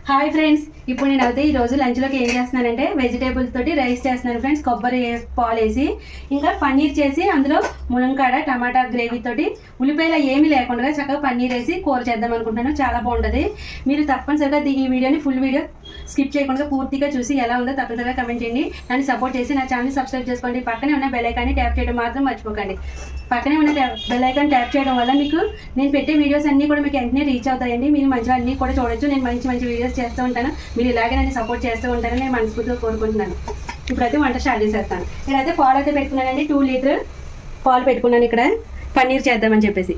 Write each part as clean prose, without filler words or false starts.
Hi friends, ఇప్పుడు నేను అయితే ఈరోజు లంచ్లోకి ఏం చేస్తున్నానంటే వెజిటేబుల్స్ తోటి రైస్ చేస్తున్నాను ఫ్రెండ్స్. కొబ్బరి పాలు వేసి ఇంకా పన్నీర్ చేసి అందులో ములంకాడ టమాటా గ్రేవీ తోటి ఉల్లిపాయలు ఏమీ లేకుండా చక్కగా పన్నీర్ వేసి కూర చేద్దాం అనుకుంటున్నాను. చాలా బాగుంటుంది. మీరు తప్పనిసరిగా ఈ వీడియోని ఫుల్ వీడియో స్కిప్ చేయకుండా పూర్తిగా చూసి ఎలా ఉందో తప్పనిసరిగా కమెంట్ చేయండి. నన్ను సపోర్ట్ చేసి నా ఛానల్ సబ్స్క్రైబ్ చేసుకోండి. పక్కనే ఉన్న బెల్ ఐకాన్ని ట్యాప్ చేయడం మాత్రం మర్చిపోకండి. పక్కనే ఉన్న బెల్ ఐకాన్ ట్యాప్ చేయడం వల్ల మీకు నేను పెట్టే వీడియోస్ అన్నీ కూడా మీకు వెంటనే రీచ్ అవుతాయండి. మీరు మంచిగా అన్నీ కూడా చూడొచ్చు. నేను మంచి మంచి వీడియోస్ చేస్తూ ఉంటాను. మీరు ఇలాగే నన్ను సపోర్ట్ చేస్తూ ఉంటారని నేను మనస్ఫూర్తిగా కోరుకుంటున్నాను. ఇప్పుడైతే వంట స్టార్ట్ చేసేస్తాను. నేనైతే పాలు అయితే పెట్టుకున్నానండి. 2 లీటర్ పాలు పెట్టుకున్నాను ఇక్కడ పన్నీర్ చేద్దామని చెప్పేసి.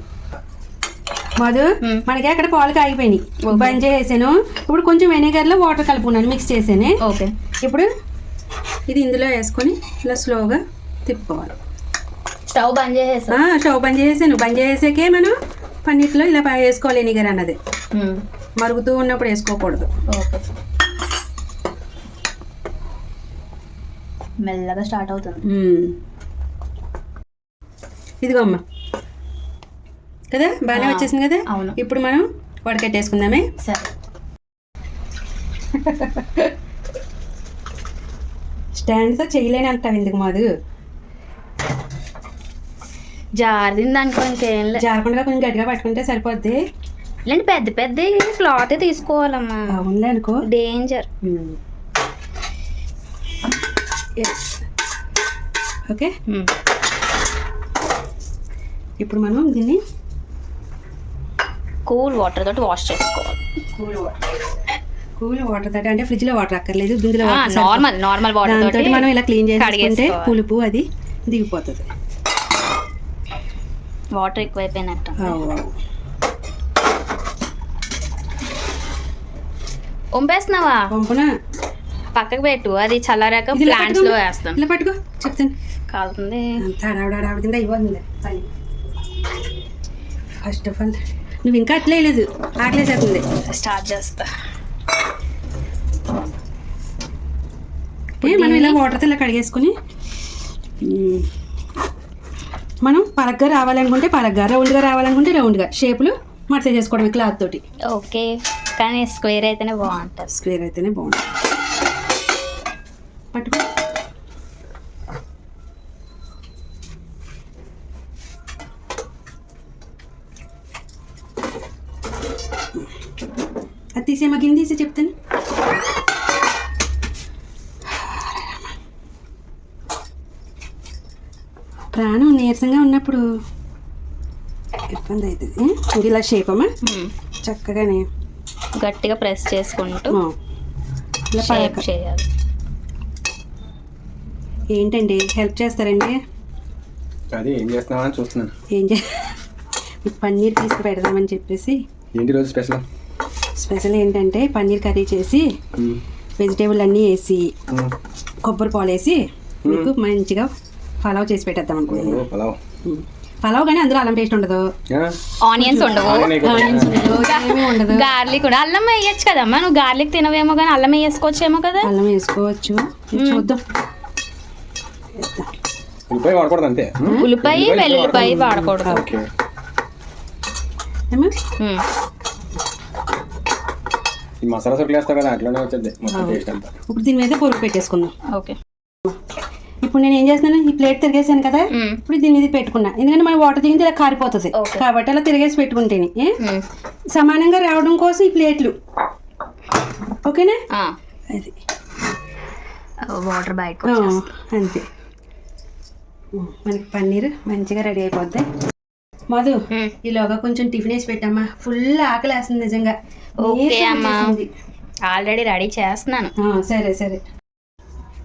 మధు మనకి అక్కడ పాలు కాగిపోయినాయి, బంద్ చేసాను. ఇప్పుడు కొంచెం వెనిగర్లో వాటర్ కలుపుకున్నాను, మిక్స్ చేసాను. ఓకే, ఇప్పుడు ఇది ఇందులో వేసుకొని ఇలా స్లోగా తిప్పుకోవాలి. స్టవ్ బంద్ చేసేసా? స్టవ్ బంద్ చేసాను. బంద్ చేసాకే మనం పన్నీర్లో ఇలా వేసుకోవాలి. వెనిగర్ అన్నది మరుగుతూ ఉన్నప్పుడు వేసుకోకూడదు. ఓకే, మెల్లగా స్టార్ట్ అవుతుంది. ఇదిగో అమ్మ కదా, బాగానే వచ్చేసింది కదా. అవును, ఇప్పుడు మనం వడకట్టేసుకుందామే. సరే. స్టాండ్తో చేయలేని అంటావు ఎందుకు మాది? జారింది అనుకో, ఇంకేం లేదు. జారకుండా కొంచెం గట్టిగా పట్టుకుంటే సరిపోద్ది. ఇలాంటి పెద్ద పెద్ద క్లాత్ తీసుకోవాలమ్మా. అవునులే అనుకో, డేంజర్. ఓకే, ఇప్పుడు మనం దీన్ని కూల్ వాటర్ తోటి వాష్ చేసుకోవాలి. కూల్ వాటర్ తోటి అంటే ఫ్రిడ్జ్ లో వాటర్ అక్కర్లేదు, బిందులో నార్మల్ వాటర్ తోటి మనం ఇలా క్లీన్ చేసుకుంటే పులుపు అది దిగిపోతుంది. వాటర్ ఎక్కువైపోయినట్టు. వంపేస్తున్నావా? పంపునా పక్కకు పెట్టు, అది చల్లారాక ప్లాంట్స్ లో వేస్తాను. ఇలా పట్టుకో, చెప్తాను. కాలుతుంది. కింద అయిపోతుంది. ఫస్ట్ ఆఫ్ ఆల్ నువ్వు ఇంకా అట్లే లేదు, ఆకలేసేస్తుంది. స్టార్ట్ చేస్తా. మనం ఇలా వాటర్తో ఇలా కడిగేసుకుని మనం పరగ్గా రావాలనుకుంటే పరగ్గా, రౌండ్గా రావాలనుకుంటే రౌండ్గా షేపులు మడత చేసుకోవడం క్లాత్ తోటి. ఓకే, కానీ స్క్వేర్ అయితేనే బాగుంటుంది. స్క్వేర్ అయితేనే బాగుంటుంది. పట్టుకో. అది తీసేమా, గిన్నె తీసి చెప్తాను. ప్రాణం నీరసంగా ఉన్నప్పుడు ఇబ్బంది అవుతుంది. ఇలా షేప్ అమ్మా, చక్కగానే గట్టిగా ప్రెస్ చేసుకుంటూ ఇలా షేప్ చేయాలి. ఏంటండి హెల్ప్ చేస్తారండి? అదే ఏం చేస్తున్నావని చూస్తున్నాను. మీకు పన్నీర్ తీసుకు పెడదామని చెప్పేసి. ఏంటి రోజు స్పెషల్ ఏంటంటే పన్నీర్ కర్రీ చేసి వెజిటేబుల్ అన్నీ వేసి కొబ్బరి పాలు వేసి మీకు మంచిగా పలావ్ చేసి పెట్టేద్దాం అనుకుంటున్నాను. పలావ్ కానీ అందులో అల్లం పేస్ట్ ఉండదు, ఆనియన్స్ ఉండవు, ఏమీ ఉండదు. గార్లిక్ కూడా. అల్లం వేయచ్చు కదమ్మా, నువ్వు గార్లిక్ తినవేమో కానీ అల్లం వేసుకోవచ్చేమో కదా. అల్లం వేసుకోవచ్చు, చూద్దాం. ఉల్లిపాయ వాడకూడదు అంతే. ఉల్లిపాయ వెల్లుల్లిపాయ వాడకూడదు. ఈ మసాలా సరుకులు వేస్తావు కదా, అట్లనే వచ్చేది మొత్తం టేస్ట్ అంతా. ఇప్పుడు దీని మీద పొరుగు పెట్టేసుకుందాం. ఓకే, ఇప్పుడు నేను ఏం చేస్తున్నాను, ఈ ప్లేట్ తిరిగేసాను కదా, ఇప్పుడు దీని మీద పెట్టుకున్నా. ఎందుకంటే మనం వాటర్ దిగింది ఇలా కారిపోతుంది కాబట్టి అలా తిరిగేసి పెట్టుకుంటేనే సమానంగా రావడం కోసం ఈ ప్లేట్లు. ఓకేనా? అది వాటర్ బయట అంతే. మనకి పన్నీర్ మంచిగా రెడీ అయిపోద్ది. మధు, ఈలోగా కొంచెం టిఫిన్ వేసి పెట్టమ్మా, ఫుల్ ఆకలి వేస్తుంది నిజంగా. ఆల్రెడీ రెడీ చేస్తున్నాను. సరే సరే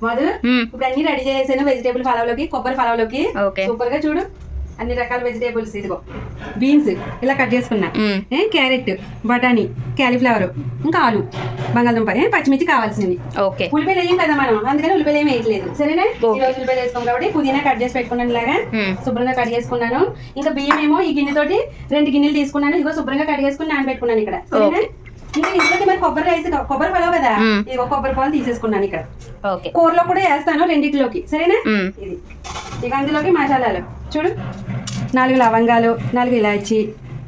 మధు, ఇప్పుడు అన్ని రెడీ చేసాను. వెజిటేబుల్ పలావ్లోకి, కొబ్బరి పలావ్లోకి సూపర్ గా చూడు. అన్ని రకాల వెజిటేబుల్స్, ఇదిగో బీన్స్ ఇలా కట్ చేసుకున్నా, క్యారెట్, బఠానీ, క్యాలీఫ్లవర్, ఇంకా ఆలు, బంగాళదుంప, పచ్చిమిర్చి కావాల్సినవి. ఉల్లిపాయలు వేయం కదా మనం, అందుకని ఉల్లిపాయలు ఏమి వేయట్లేదు. సరేనా? ఈ రోజు ఉల్లిపాయలు వేసుకోం కాబట్టి పుదీనా కట్ చేసి పెట్టుకున్నాను. ఇలాగా శుభ్రంగా కట్ చేసుకున్నాను. ఇంకా బియ్యం ఏమో ఈ గిన్నెతోటి 2 గిన్నెలు తీసుకున్నాను. ఇదిగో శుభ్రంగా కట్ చేసుకుని నానబెట్టుకున్నాను ఇక్కడ. సరేనా? ఇంకా ఇంట్లోకి మరి కొబ్బరి రైస్, కొబ్బరి పలావ్ కదా, ఇదిగో కొబ్బరి పాలు తీసేసుకున్నాను ఇక్కడ. కూరలో కూడా వేస్తాను రెండిట్లోకి. సరేనా? ఇది ఇక అందులోకి మసాలాలు చూడు, 4 లవంగాలు, 4 ఇలాచి,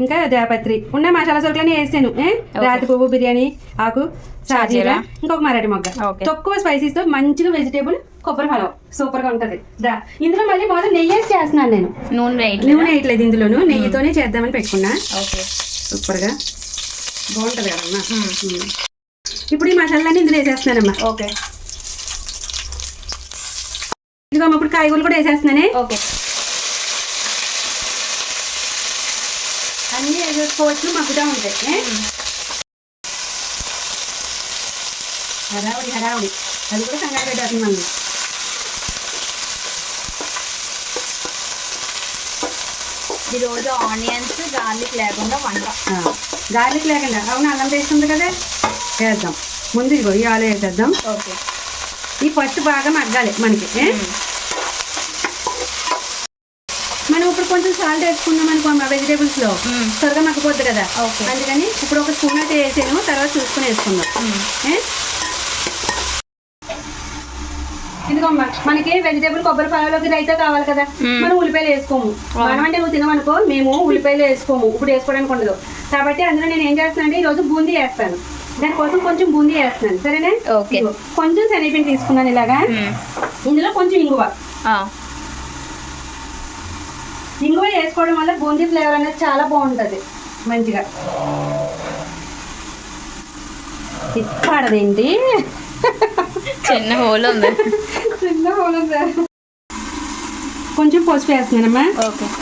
ఇంకా జాపత్రి ఉన్న మసాలా సరుకులన్నీ వేసాను. రాతి పువ్వు, బిర్యానీ ఆకు, సాజీరా, ఇంకొక మరాఠీ మొగ్గ. తక్కువ స్పైసీస్ తో మంచిగా వెజిటేబుల్ కొబ్బరి హల్వా సూపర్ గా ఉంటది. ఇందులో మళ్ళీ మొదలు నెయ్యి వేసి చేస్తున్నాను నేను. నూనె వేయట్లేదు ఇందులోను, నెయ్యితోనే చేద్దామని పెట్టుకున్నా. సూపర్ గా బాగుంటది కదమ్మా. ఇప్పుడు ఈ మసాలాన్ని ఇందులో వేసేస్తున్నానమ్మా. ఓకే, ఇదిగో ఇప్పుడు కాయగూరలు కూడా వేసేస్తున్నానే. ఓకే, అన్నీ వేసేసుకోవచ్చు, మగ్గుతా ఉంటాయి. హడావుడి హడావుడి అది కూడా కంగారు పెట్టేస్తుంది మళ్ళీ. ఈరోజు ఆనియన్స్ గార్లిక్ లేకుండా వంట. గార్లిక్ లేకుండా, అవును అల్లం పేస్ట్ ఉంది కదా వేద్దాం. ముందు ఇదిగో ఈ ఆలు వేసేద్దాం. ఓకే, ఈ పట్టు బాగా మగ్గాలి మనకి. మనం ఇప్పుడు కొంచెం సాల్ట్ వేసుకున్నాం అనుకో వెజిటేబుల్స్ లో త్వరగా మగ్గిపోద్ది కదా. అందుకని ఇప్పుడు ఒక స్పూన్ అయితే వేసాను, తర్వాత చూసుకుని వేసుకుందాం. ఇదిగోమ్మా మనకి వెజిటేబుల్ కొబ్బరి పాలలోకి రైతా కావాలి కదా, మనం ఉల్లిపాయలు వేసుకోము. మనం అంటే నువ్వు తినవనుకో, మేము ఉల్లిపాయలు వేసుకోము, ఇప్పుడు వేసుకోవడానికి ఉండదు. కాబట్టి అందులో నేను ఏం చేస్తాను అంటే ఈరోజు బూందీ వేస్తాను. దానికోసం కొంచెం బూందీ వేస్తున్నాను. సరేనా? కొంచెం శనగపిండి తీసుకున్నాను ఇలాగా. ఇందులో కొంచెం ఇంగువ వేసుకోవడం వల్ల బూందీ ఫ్లేవర్ అనేది చాలా బాగుంటుంది మంచిగా. తిప్పాడదేంటి, చిన్న హోల్ ఉంది. కొంచెం పసుపు వేస్తున్నానమ్మా.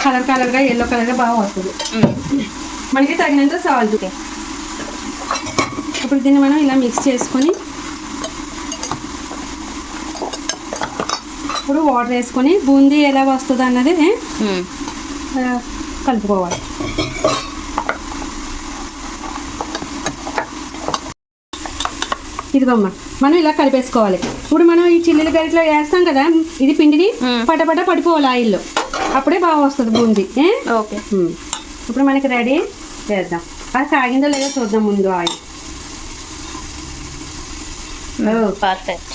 కలర్ కలర్గా ఎల్లో కలర్గా బాగా వస్తుంది. మనకి తగినంత సాల్ట్. ఇప్పుడు దీన్ని మనం ఇలా మిక్స్ చేసుకొని ఇప్పుడు వాటర్ వేసుకొని బూందీ ఎలా వస్తుంది అన్నది కలుపుకోవాలి. ఇదిగోమ్మా మనం ఇలా కలిపేసుకోవాలి. ఇప్పుడు మనం ఈ చిల్లుల గరిటలో వేస్తాం కదా, ఇది పిండిని పటపట పడిపోవాలి ఆయిల్లో, అప్పుడే బాగా వస్తుంది బూందీ. ఓకే, ఇప్పుడు మనకి రెడీ చేద్దాం. అది కాగిందో లేదో చూద్దాం ముందు ఆయిల్. పర్ఫెక్ట్.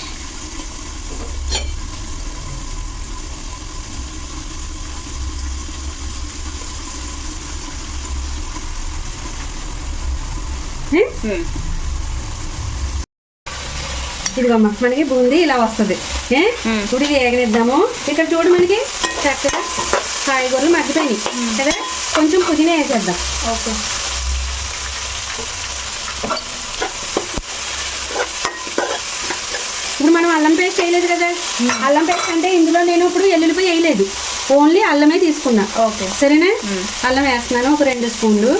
ఇదిగోమ్మా మనకి బూందీ ఇలా వస్తుంది. ఇప్పుడు ఇది వేగనిద్దాము. ఇక్కడ చూడు మనకి చక్కగా కాయగూరలు మగ్గిపోయినాయి కదా, కొంచెం పుదీనా వేసేద్దాం. ఓకే, ఇప్పుడు మనం అల్లం పేస్ట్ వేయలేదు కదా, అల్లం పేస్ట్ అంటే ఇందులో నేను ఇప్పుడు ఎల్లుల్లిపాయ వేయలేదు, ఓన్లీ అల్లమే తీసుకున్నా. ఓకే, సరేనా? అల్లం వేస్తున్నాను ఒక 2 స్పూన్లు.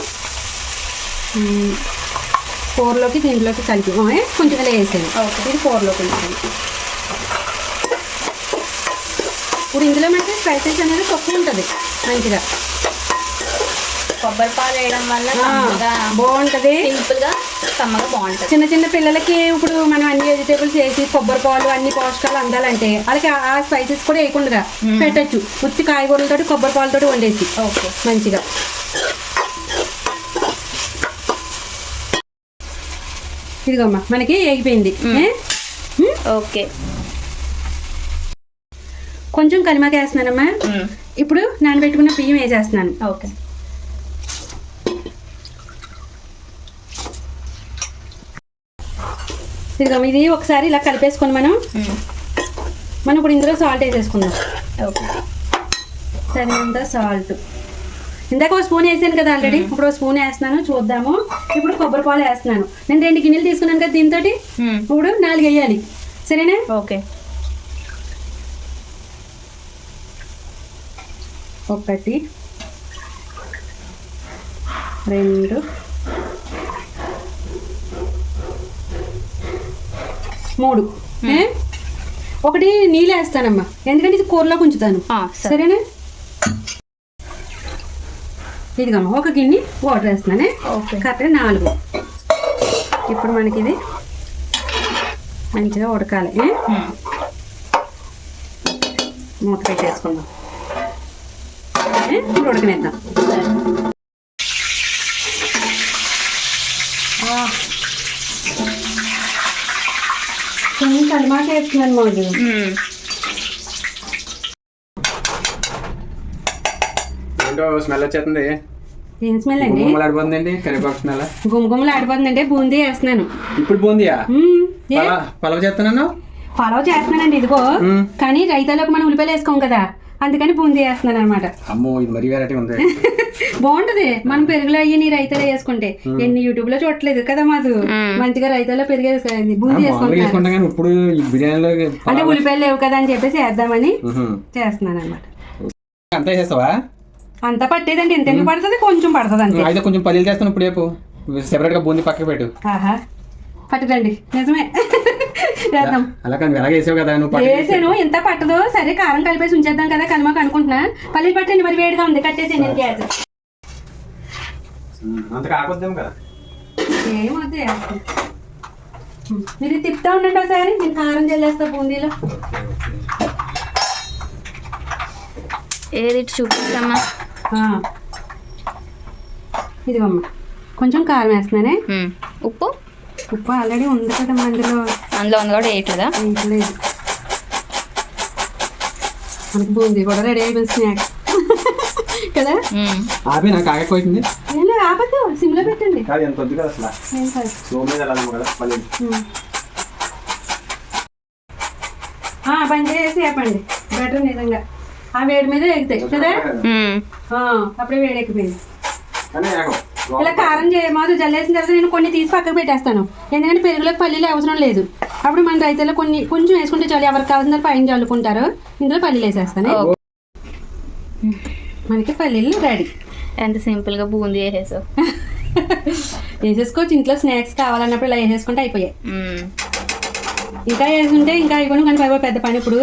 కూరలోకి దీంట్లోకి కలిపి కొంచెం ఇలా వేసాను. ఇది కూరలోకి వేసాను. ఇప్పుడు ఇందులో మనకి స్పైసెస్ అనేది తక్కువ ఉంటుంది మంచిగా. కొబ్బరి పాలు వేయడం వల్ల బాగుంటుంది, సింపుల్గా కమ్మగా బాగుంటుంది. చిన్న చిన్న పిల్లలకి ఇప్పుడు మనం అన్ని వెజిటేబుల్స్ వేసి కొబ్బరి పాలు అన్ని పోషకాలు అందాలంటే వాళ్ళకి ఆ స్పైసెస్ కూడా వేయకుండా పెట్టచ్చు. ఉత్తి కాయగూరలతో కొబ్బరి పాలతో వండేసి మంచిగా. ఇదిగోమ్మా మనకి వేగిపోయింది. ఓకే, కొంచెం కలిమాక వేస్తున్నానమ్మా. ఇప్పుడు నానబెట్టుకున్న బియ్యం వేసేస్తున్నాను. ఓకే, ఇదిగోమ్మా ఇది ఒకసారి ఇలా కలిపేసుకొని మనం ఇప్పుడు ఇందులో సాల్ట్ వేసేసుకుందాం. ఓకే, తగినంత సాల్ట్. ఇందాక ఒక స్పూన్ వేసాను కదా ఆల్రెడీ, ఇప్పుడు ఒక స్పూన్ వేస్తున్నాను. చూద్దాము. ఇప్పుడు కొబ్బరి పాలు వేస్తున్నాను. నేను 2 గిన్నెలు తీసుకున్నాను కదా, దీంతో ఇప్పుడు 4 వేయాలి. సరేనా? ఓకే, 1 2 3 ఒకటి నీళ్ళు వేస్తానమ్మా, ఎందుకంటే ఇది కూరలోకి ఉంచుతాను. సరేనా? ఇదిగమ్మా ఒక గిన్నె వాటర్ వేస్తున్నానే. కరెక్ట్గా 4. ఇప్పుడు మనకి ఇది మంచిగా ఉడకాలి. మూత పెట్టేసుకుందాం. ఇప్పుడు ఉడకనిద్దాం. కొంచెం కలిమాక వేస్తున్నాను మోజు. ఏంటో స్మెల్ వచ్చేస్తుంది. ఏం స్మెల్ అండి? ఆడిపోతుందండి కరివేపాకు స్మెల్. గుమ్మగుమ్మలు ఆడిపోతుందంటే బూందీ వేస్తున్నాను. ఇప్పుడు బూందియా? ఏ? పలవ చేస్తున్నాను. పలావ్ చేస్తున్నానండి ఇదిగో. కానీ రైతాలోకి మనం ఉల్లిపాయలు వేసుకోం కదా, అందుకని బూందీ వేస్తున్నాను అనమాట. అమ్మో ఇది మరీ వెరైటీ ఉంది. బాగుంటది మనం పెరుగులో అయ్యి నీ రైతాలో వేసుకుంటే. ఎన్ని యూట్యూబ్ లో చూడట్లేదు కదా మాకు, మంచిగా రైతాలో పెరుగు బూందీ వేసుకుంటాం. కానీ ఇప్పుడు బిర్యానీలో అంటే ఉల్లిపాయలు లేవు కదా అని చెప్పేసి వేద్దామని చేస్తున్నాను అనమాట. అంతా వేసేస్తావా? అంతా పట్టేదండి. ఎంత ఎందుకు పడుతుంది? కొంచెం పడుతుంది అంతే. అయితే కొంచెం పల్లీలు చేస్తాను ఇప్పుడు రేపు సెపరేట్ గా బూందీ పక్కకి పెట్టు. ఆహా పట్టదండి, నిజమే. చేద్దాం. అలా కానీ ఎలాగ వేసావు కదా నువ్వు. వేసాను, ఎంత పట్టదు. సరే కారం కలిపేసి ఉంచేద్దాం కదా కనుమకు అనుకుంటున్నా. పల్లీలు పట్టండి, మరి వేడిగా ఉంది, కట్టేసి నేను గ్యాస్. అంత కాకొద్దాం కదా. ఏమవుతుంది, మీరు తిప్పుతా ఉండండి ఒకసారి. నేను కారం చల్లేస్తా బూందీలో. ఏది చూపిస్తామా? ఇదిగోమ్మ కొంచెం కారం వేస్తున్నానే. ఉప్పు ఉప్పు ఆల్రెడీ ఉంది కదా అందులో ఉంది కూడా వేయట్లేదా? వేయట్లేదు. మనకి బూందీ కూడా రెడీ అయిపోయింది, స్నాక్స్ కదా. ఆపి నాకు ఆగకపోయింది. ఆపద్దు, సిమ్లో పెట్టండి. ఎంత వద్దు కదా అసలు. ఏం కాదు. బంద్ చేసి వేపండి, బెటర్. నిజంగా ఆ వేడి మీద ఎగుతాయి కదా. అప్పుడే వేడి ఎక్కిపోయింది. ఇలా కారం మాది జల్లేసిన తర్వాత నేను కొన్ని తీసి పక్కకు పెట్టేస్తాను, ఎందుకంటే పెరుగులోకి పల్లీలు అవసరం లేదు. అప్పుడు మన రైతుల్లో కొంచెం వేసుకుంటే చాలు. ఎవరికి కావాల్సిన పైన చల్లుకుంటారు. ఇందులో పల్లీలు వేసేస్తాను. మనకి పల్లీలు రెడీ. ఎంత సింపుల్ గా బూందీ వేసేసావు. వేసేసుకోవచ్చు, ఇంట్లో స్నాక్స్ కావాలన్నప్పుడు ఇలా వేసేసుకుంటే అయిపోయాయి. ఇంకా వేసుకుంటే ఇంకా అయిపోయి కానీ పెద్ద పని ఇప్పుడు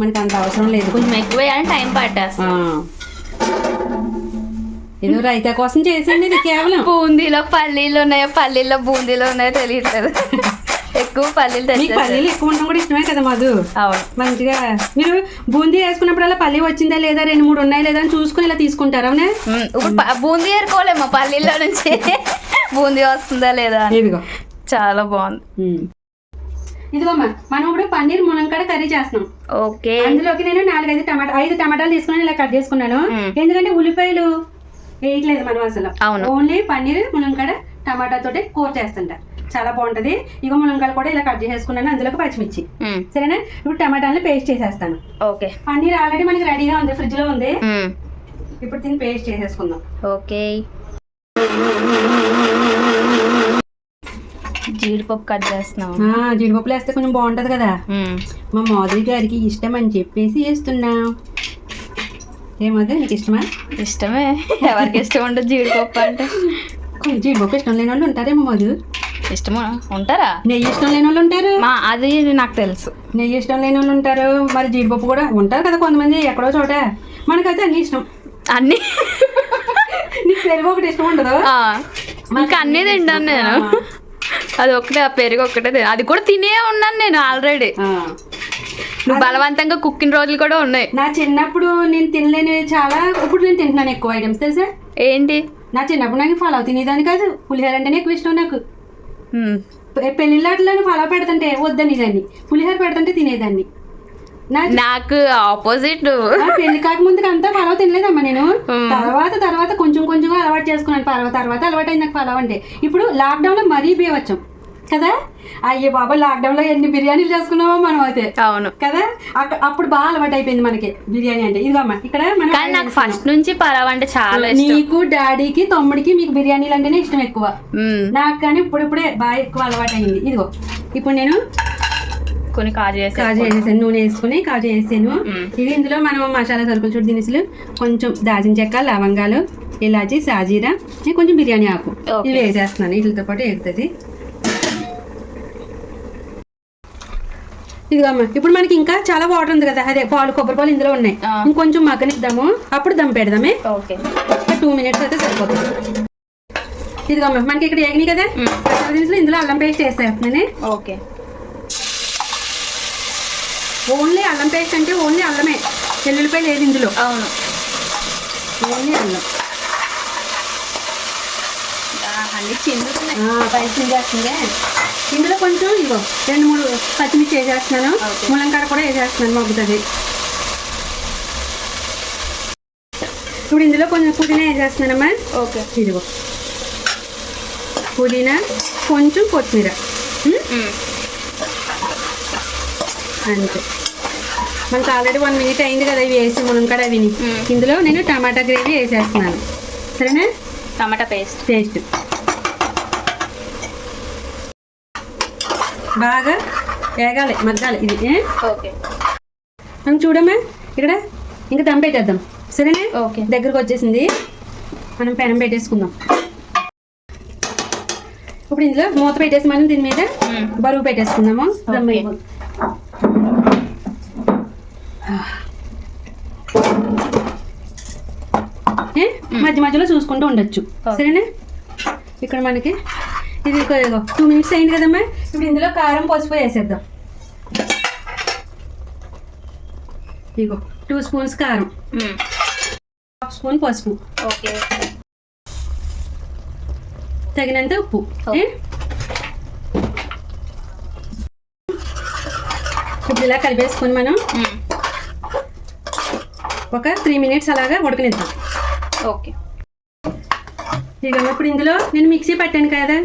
మనకి అంత అవసరం లేదు. కొంచెం ఎక్కువ టైం పట్టేస్తా. ఏదో రైతా కోసం చేసేయండి ఇది. కేవలం బూందీలో పల్లీలు ఉన్నాయో పల్లీలో బూందీలో ఉన్నాయో తెలియట్లేదు. ఎక్కువ పల్లీలు పల్లీలు ఎక్కువ ఉండడం కూడా ఇష్టమే కదా మధు. అవును. మంచిగా మీరు బూందీ వేసుకున్నప్పుడు అలా పల్లీ వచ్చిందా లేదా, 2-3 ఉన్నాయా లేదా అని చూసుకుని ఇలా తీసుకుంటారు. అవునా? ఇప్పుడు బూందీ ఏరుకోలేమో పల్లీలో నుంచి బూందీ వస్తుందా లేదా. ఇదిగో చాలా బాగుంది. ఇదిగోమ్మా మనం ఇప్పుడు పన్నీర్ మునంకాడ కర్రీ చేస్తున్నాం. ఓకే. అందులోకి నేను 5 టమాటాలు తీసుకుని ఇలా కట్ చేసుకున్నాను. ఎందుకంటే ఉల్లిపాయలు వేయట్లేదు మనం అసలు. ఓన్లీ పన్నీర్ మునంకాడ టమాటా తోటి కూర చేస్తుంటా, చాలా బాగుంటది. ఇగో మునంకాయలు కూడా ఇలా కట్ చేసుకున్నాను, అందులోకి పచ్చిమిర్చి. సరేనా? ఇప్పుడు టమాటాలను పేస్ట్ చేసేస్తాను. ఓకే. పన్నీర్ ఆల్రెడీ మనకి రెడీగా ఉంది, ఫ్రిడ్జ్ లో ఉంది. ఇప్పుడు దీన్ని పేస్ట్ చేసేసుకుందాం. ఓకే. జీడిపప్పు కట్ చేస్తున్నాం. జీడిపప్పులు వేస్తే కొంచెం బాగుంటది కదా. మా మాధురి గారికి ఇష్టం అని చెప్పేసి వేస్తున్నా. ఏమది నీకు ఇష్టమా? ఇష్టమే. ఎవరికి ఇష్టం ఉండదు జీడిపప్పు అంటే. జీడిపప్పు ఇష్టం లేని వాళ్ళు ఉంటారేమో మధు. ఇష్టమా ఉంటారా? నెయ్యి ఇష్టం లేని వాళ్ళు ఉంటారు. అది నాకు తెలుసు. నెయ్యి ఇష్టం లేని వాళ్ళు ఉంటారు, మరి జీడిపప్పు కూడా ఉంటారు కదా కొంతమంది ఎక్కడో చోట. మనకైతే అన్ని ఇష్టం. అన్ని. నీకు పెరుగు ఒకటి ఇష్టం ఉండదు? ఇంకా అన్నీ తింటాను నేను. అది ఒకటే, ఆ పెరుగు ఒకటే. అది కూడా తినే ఉన్నాను నేను ఆల్రెడీ. నువ్వు బలవంతంగా కుక్కిన రోజులు కూడా ఉన్నాయి. నా చిన్నప్పుడు నేను తినలేని చాలా, ఇప్పుడు నేను తింటున్నాను ఎక్కువ ఐటమ్స్. తెలుసా ఏంటి? నా చిన్నప్పుడు నాకు పలావ్ తినేదాన్ని కాదు, పులిహోర అంటేనే ఎక్కువ ఇష్టం నాకు. పెళ్లిళ్ళలో పలావ్ పెడతంటే వద్దని దాన్ని, పులిహోర పెడతంటే తినేదాన్ని. నాకు ఆపోజిట్. పెళ్లి కాకముందుకు అంతా పలావ్ తినలేదమ్మా నేను. తర్వాత కొంచెం కొంచెం అలవాటు చేసుకున్నాను. తర్వాత అలవాటు అయింది నాకు పలావ్ అంటే. ఇప్పుడు లాక్డౌన్ లో మరీ బీవచ్చాం కదా. అయ్యే బాబా, లాక్డౌన్ లో ఎన్ని బిర్యానీలు చేసుకున్నామో మనం అయితే. అవును కదా. అప్పుడు బాగా అలవాటు అయిపోయింది మనకి బిర్యానీ అంటే. ఇదిగమ్మా ఇక్కడ నాకు ఫస్ట్ నుంచి పలావ్ అంటే చాలా ఇష్టం. నీకు డాడీకి తమ్ముడికి మీకు బిర్యానీలు అంటేనే ఇష్టం ఎక్కువ. నాకు కానీ ఇప్పుడే బాగా ఎక్కువ అలవాటు అయింది. ఇదిగో ఇప్పుడు నేను కొన్ని కాజు వేసాను, నూనె వేసుకుని కాజు వేసాను. ఇది ఇందులో మనం మసాలా సరుకులు చూడు దినుసులు, కొంచెం దాల్చిన చెక్క, లవంగాలు, ఇలాచి, సాజీరా, కొంచెం బిర్యానీ ఆకు, ఇవి వేసేస్తున్నాను. వీటితో పాటు ఎగుతుంది. ఇదిగమ్మా ఇప్పుడు మనకి ఇంకా చాలా వాటర్ ఉంది కదా, అదే కొబ్బరి పాలు ఇందులో ఉన్నాయి. ఇంకొంచెం మగ్గనిద్దాము, అప్పుడు దమ్ పెడదామే. 2 minutes అయితే సరిపోతుంది. ఇదిగమ్మా మనకి ఇక్కడ ఏగినాయి కదా దినుసులు, ఇందులో అల్లం పేస్ట్ వేసేస్తున్నానే. ఓకే. ఓన్లీ అల్లం పేస్ట్ అంటే ఓన్లీ అల్లమే, వెల్లుల్లిపాయ లేదు ఇందులో. అవును, ఓన్లీ అల్లం. చిందేస్తుంది. ఇందులో కొంచెం ఇగో 2-3 పచ్చిమిర్చి వేసేస్తున్నాను, ములంకాడ కూడా వేసేస్తున్నాను, మగ్గుతుంది. ఇప్పుడు ఇందులో కొంచెం పుదీనా వేసేస్తున్నానమ్మా. ఓకే. ఇదిగో పుదీనా, కొంచెం కొత్తిమీర, అంతే. మనకు ఆల్రెడీ 1 minute అయింది కదా ఇవి వేసి మునక్కాడ అవి. ఇందులో నేను టమాటా గ్రేవీ వేసేస్తున్నాను. సరేనా? టమాటా పేస్ట్ బాగా వేగాలి, మగ్గాలి ఇది. ఓకే. మనం చూడమ్మా ఇక్కడ ఇంకా దమ్ పెట్టేద్దాం. సరేనా? ఓకే. దగ్గరకు వచ్చేసింది. మనం పెనం పెట్టేసుకుందాం. ఇప్పుడు ఇందులో మూత పెట్టేసి మనం దీని మీద బరువు పెట్టేసుకుందాము. దమ్ అయిపోతుంది. మధ్య మధ్యలో చూసుకుంటూ ఉండొచ్చు. సరేనా? ఇక్కడ మనకి ఇది 2 minutes అయింది కదమ్మా. ఇప్పుడు ఇందులో కారం, పసుపు వేసేద్దాం. ఇగో 2 spoons కారం, 1/2 spoon పసుపు, ఓకే. తగినంత ఉప్పు. ఇప్పుడు ఇలా కలిపేసుకొని మనం ఒక 3 minutes అలాగా ఉడకనిద్దాం. ఓకే. ఇక ఇప్పుడు ఇందులో నేను మిక్సీ పట్టాను కదా,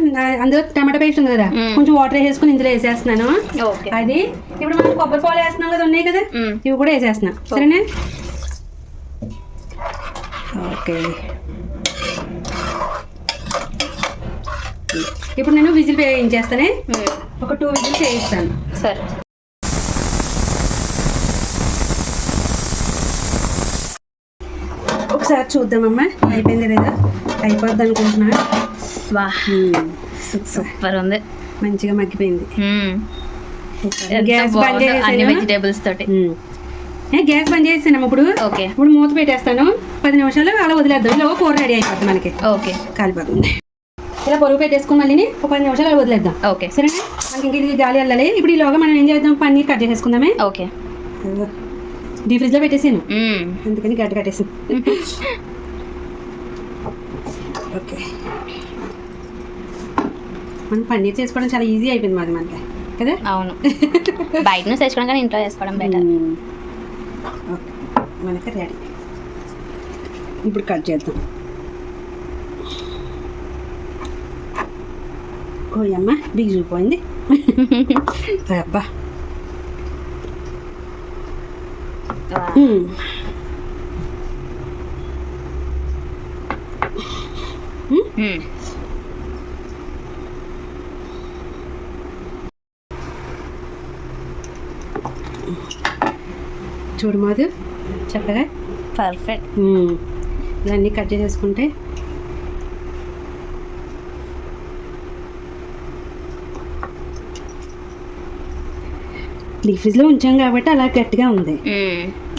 అందులో టమాటా పేస్ట్ ఉంది కదా, కొంచెం వాటర్ వేసుకుని ఇందులో వేసేస్తున్నాను. ఓకే. అది ఇప్పుడు మనం కొబ్బరి పాలు వేస్తున్నాం కదా, ఉన్నాయి కదా, ఇవి కూడా వేసేస్తున్నా. సరేనా? ఓకే. ఇప్పుడు నేను విజిల్ వేయించేస్తానే, ఒక 2 విజిల్స్ వేయిస్తాను. సరే. ఒకసారి చూద్దామమ్మా అయిపోయింది లేదా. అయిపోద్ది అనుకుంటున్నా. వా, సూపర్ ఉంది. మంచిగా మగ్గిపోయింది. ఎంత గ్యాస్ బంద్ బాగుందో అన్ని చేసేసాను. వెజిటేబుల్స్ తోటి. గ్యాస్ బంద్ చేసేసాను. ఇప్పుడు ఓకే. ఇప్పుడు మూత పెట్టేస్తాను. 10 నిమిషాలు అలా వదిలేద్దాం. ఇలా కూర రెడీ అయిపోతుంది మనకి. ఓకే. కాలిపోతుంది. ఇలా పొరుగు పెట్టేసుకుని మళ్ళీ ఒక 10 నిమిషాలు అలా వదిలేద్దాం. ఓకే. సరేనా? మనకి ఇంక ఇది గాలి వెళ్ళాలి. ఇప్పుడు ఈలోగా మనం ఏం చేద్దాం, పన్నీర్ కట్ చేసేసుకుందామే. ఓకే. డీ ఫ్రిడ్జ్లో పెట్టేసాను, అందుకని గడ్డ కట్టేసాను. ఓకే. మనం పన్నీర్ చేసుకోవడం చాలా ఈజీ అయిపోయింది మాది మనకి కదా. అవును. బయట నుంచి తెచ్చుకోవడం కానీ ఇంట్లో చేసుకోవడం బెటర్. ఓకే, మనకి రెడీ. ఇప్పుడు కట్ చేద్దాం. ఓయమ్మ బిగిసిపోయింది. అబ్బా. చూడు మాది చక్కగా పర్ఫెక్ట్. ఇలా అన్నీ కట్ చేసేసుకుంటే డీప్ ఫ్రిడ్జ్ లో ఉంచాం కాబట్టి అలా గట్టిగా ఉంది.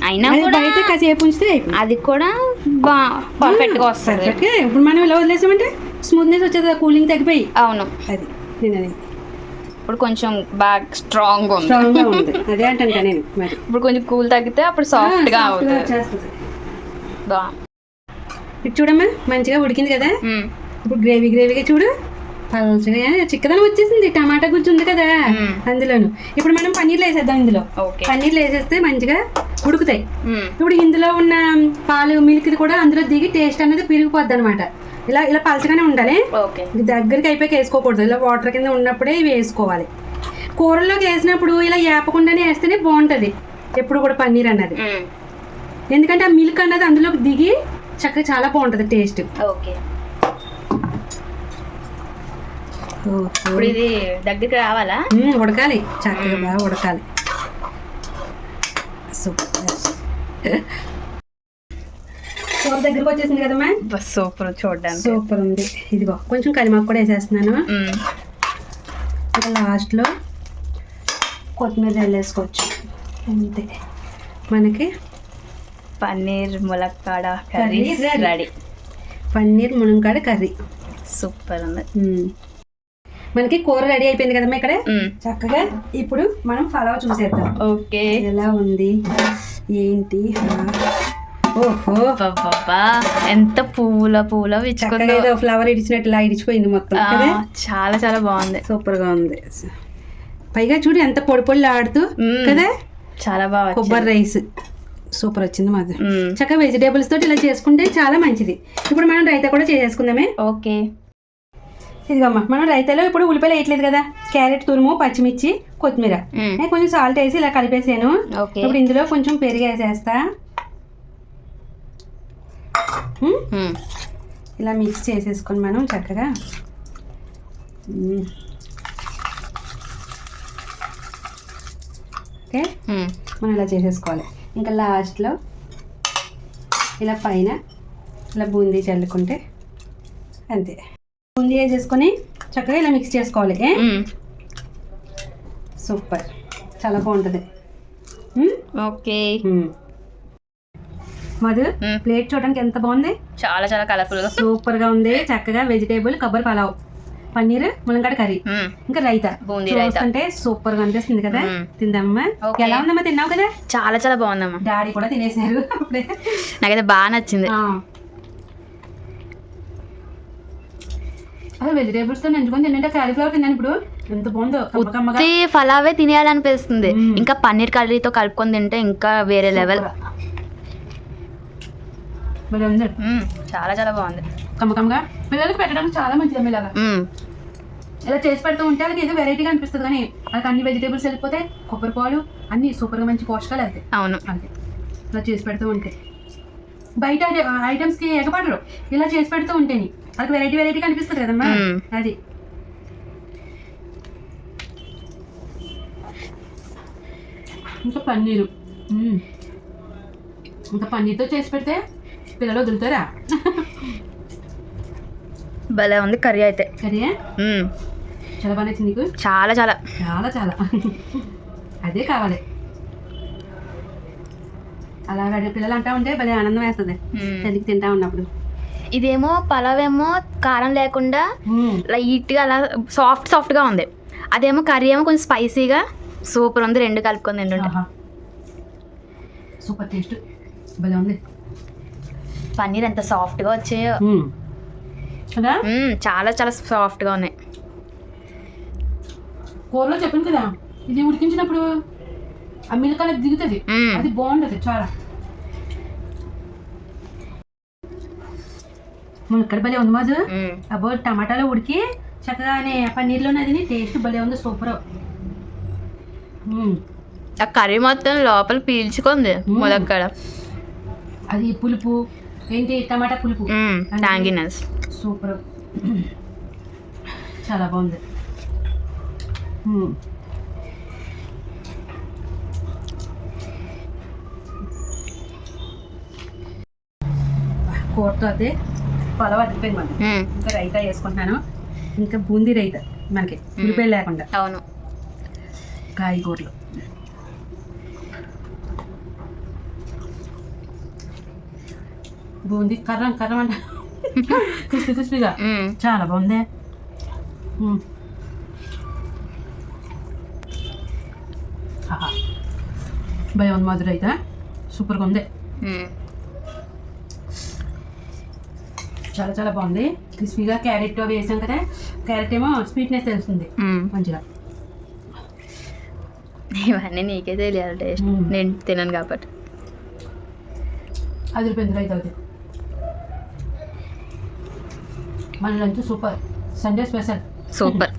అయినా అది కూడా బయట కాసేపు ఉంచితే అయిపోయింది. అది కూడా పర్ఫెక్ట్ గా వస్తుంది. పర్ఫెక్ట్గా. ఇప్పుడు మనం ఇలా వదిలేసామంటే స్మూత్నెస్ వచ్చేది, కూలింగ్ తగ్గిపోయి. అవును. అది నేను అనేది ఇప్పుడు కొంచెం బాగా స్ట్రాంగ్ ఉంది. స్ట్రాంగ్ గా ఉంది. అదే అంటాను కదా నేను. మరి ఇప్పుడు కొంచెం కూల్ తగ్గితే అప్పుడు సాఫ్ట్ గా అవుతుంది. వచ్చేస్తుంది. బా. ఇది చూడమ్మా మంచిగా ఉడికింది కదా. ఇప్పుడు గ్రేవీగా చూడు, పలుచగా చిక్కదనం వచ్చేసింది. టమాటా గుజ్జు ఉంది కదా అందులోను. ఇప్పుడు మనం పన్నీర్లు వేసేద్దాం. ఇందులో పన్నీర్లు వేసేస్తే మంచిగా ఉడుకుతాయి. ఇప్పుడు ఇందులో ఉన్న పాలు, మిల్క్ కూడా అందులో దిగి టేస్ట్ అనేది పెరిగిపోద్ది అనమాట. ఇలా ఇలా పలచగానే ఉండాలి. దగ్గరికి అయిపోయి వేసుకోకూడదు. ఇలా వాటర్ కింద ఉన్నప్పుడే ఇవి వేసుకోవాలి. కూరల్లోకి వేసినప్పుడు ఇలా ఏపకుండానే వేస్తేనే బాగుంటుంది ఎప్పుడు కూడా పన్నీర్ అన్నది. ఎందుకంటే ఆ మిల్క్ అన్నది అందులోకి దిగి చక్కగా చాలా బాగుంటుంది టేస్ట్. ఓకే. ఇప్పుడు ఇది దగ్గరికి రావాలా? ఉడకాలి, చక్కగా బాగా ఉడకాలి. సూపర్. కూర దగ్గరకు వచ్చేసింది కదమ్మా. సూపర్, చూడడానికి సూపర్ ఉంది. ఇదిగో కొంచెం కరిమాకు కూడా వేసేస్తున్నాను. ఇంకా లాస్ట్లో కొత్తిమీర వేసుకోవచ్చు. అంతే, మనకి పన్నీర్ ములక్కాడ కర్రీ రెడీ. పన్నీర్ మునక్కాడ కర్రీ సూపర్ ఉంది. మనకి కూర రెడీ అయిపోయింది కదమ్మా ఇక్కడ. చక్కగా ఇప్పుడు మనం పలావ్ చూసేద్దాం. ఓకే. ఎలా ఉంది ఏంటి. ఓహో బాబా, ఎంత పూల చక్కగా ఏదో ఫ్లవర్ ఇడిచినట్టు ఇలా ఇడిచిపోయింది మొత్తం కదా. చాలా చాలా బాగుంది. సూపర్ గా ఉంది. పైగా చూడు ఎంత పొడి పొడి ఆడుతూ కదా. చాలా బాగా. కొబ్బరి రైస్ సూపర్ వచ్చింది మాది. మ్మ్. చక్కగా వెజిటేబుల్స్ తోటి ఇలా చేసుకుంటే చాలా మంచిది. ఇప్పుడు మనం రైతా కూడా చేసేసుకుందామే. ఓకే. ఇదిగమ్మా మనం రైతాలో ఇప్పుడు ఉల్లిపాయలు వేయట్లేదు కదా, క్యారెట్ తురుము, పచ్చిమిర్చి, కొత్తిమీర, నేను కొంచెం సాల్ట్ వేసి ఇలా కలిపేసాను. ఓకే. ఇప్పుడు ఇందులో కొంచెం పెరుగు వేసేస్తా. ఇలా మిక్స్ చేసేసుకొని మనం చక్కగా ఓకే మనం ఇలా చేసేసుకోవాలి. ఇంకా లాస్ట్లో ఇలా పైన ఇలా బూందీ చల్లుకుంటే అంతే. బూందీ వేసేసుకొని చక్కగా ఇలా మిక్స్ చేసుకోవాలి. సూపర్, చాలా బాగుంటుంది. ఓకే. మధు ప్లేట్ చూడడానికి ఎంత బాగుంది, చాలా చాలా కలర్ఫుల్ గా సూపర్ గా ఉంది. చక్కగా వెజిటేబుల్ కొబ్బరి పలావ్, పన్నీర్, ములంగడ్డ కర్రీ, ఇంకా రైతా. బూందీ రైతా అంటే సూపర్ గా అనిపిస్తుంది కదా. తిందమ్మా, ఎలా ఉందమ్మా? తిన్నావు కదా? చాలా చాలా బాగుందమ్మా. డాడీ కూడా తినేసారు అప్పుడే. నాకైతే బాగా నచ్చింది. అదే వెజిటేబుల్స్ తో ఎంచుకొని తింటే క్యాలీఫ్లవర్ తిన్నాను ఇప్పుడు, ఎంత బాగుందో. ఉత్తి ఫలావే తినేయాలనిపిస్తుంది. ఇంకా పన్నీర్ కర్రీతో కలుపుకొని తింటే ఇంకా వేరే లెవెల్. చాలా చాలా బాగుంది. కమ్మకమ్మగా పిల్లలకి పెట్టడానికి చాలా మంచిది. ఇలాగా ఇలా చేసి పెడుతూ ఉంటే వాళ్ళకి ఏదో వెరైటీగా అనిపిస్తుంది, కానీ వాళ్ళకి అన్ని వెజిటేబుల్స్ వెళ్ళిపోతే కొబ్బరి పాలు అన్ని సూపర్గా మంచి పోషకాలు వెళ్తాయి. అవును, అంతే ఇలా చేసి పెడుతూ ఉంటే. బయట ఐటమ్స్కి ఎగపడరు, ఇలా చేసి పెడుతూ ఉంటేని వాళ్ళకి వెరైటీగా అనిపిస్తుంది కదమ్మా. అది ఇంకా పన్నీరు, ఇంకా పన్నీర్తో చేసి పెడితే పిల్లలు వదులుతారా? భలే ఉంది కర్రీ అయితే. కర్రీ చాలా బాగా నచ్చింది నీకు? చాలా చాలా చాలా చాలా అదే కావాలి. అలాగే పిల్లలు అంటా ఉంటే భలే ఆనందం వేస్తుంది చలికి తింటా ఉన్నప్పుడు. ఇదేమో పలావ్ ఏమో కారం లేకుండా లైట్గా అలా సాఫ్ట్గా ఉంది. అదేమో కర్రీ ఏమో కొంచెం స్పైసీగా సూపర్ ఉంది. రెండు కలుపుకొని తింటుంటే సూపర్ టేస్ట్, భలే ఉంది. పన్నీర్ ఎంత సాఫ్ట్గా వచ్చాయో కదా, చాలా చాలా సాఫ్ట్గా ఉన్నాయి. కూరలో చెప్పాను కదా, ఇది ఉడికించినప్పుడు ఆ మిల్క్ అనేది దిగుతుంది, అది బాగుంటుంది చాలా. ఇక్కడ భలే ఉంది మాజు. అబ్బో టమాటాలో ఉడికి చక్కగానే పన్నీర్లోనే అది టేస్ట్ భలే ఉంది, సూపర్. ఆ కర్రీ మొత్తం లోపల పీల్చుకుంది ములక్కడ. అది పులుపు ఏంటి, టమాటా పులుపు, టాంగినెస్ సూపర్, చాలా బాగుంది. కూరతో అదే పొలవ అదిపోయింది మనకి. ఇంకా రైతా వేసుకుంటున్నాను, ఇంకా బూందీ రైతా మనకి ఉల్లిపాయలు లేకుండా. అవును, కాయగూరలు, బూందీ కర్రం కర్రం అంటే క్రిస్పీగా చాలా బాగుంది. భయం ఉంది మధుర అయితే, సూపర్గా ఉంది, చాలా చాలా బాగుంది. క్రిస్పీగా క్యారెట్ అవి వేసాం కదా, క్యారెట్ ఏమో స్వీట్నెస్ తెలుస్తుంది మంచిగా. ఇవన్నీ నీకే తెలియాలి టేస్ట్, నేను తినను కాబట్టి. అది రూపాయలు అయితే అవుతుంది. మన lunch super, Sunday special super.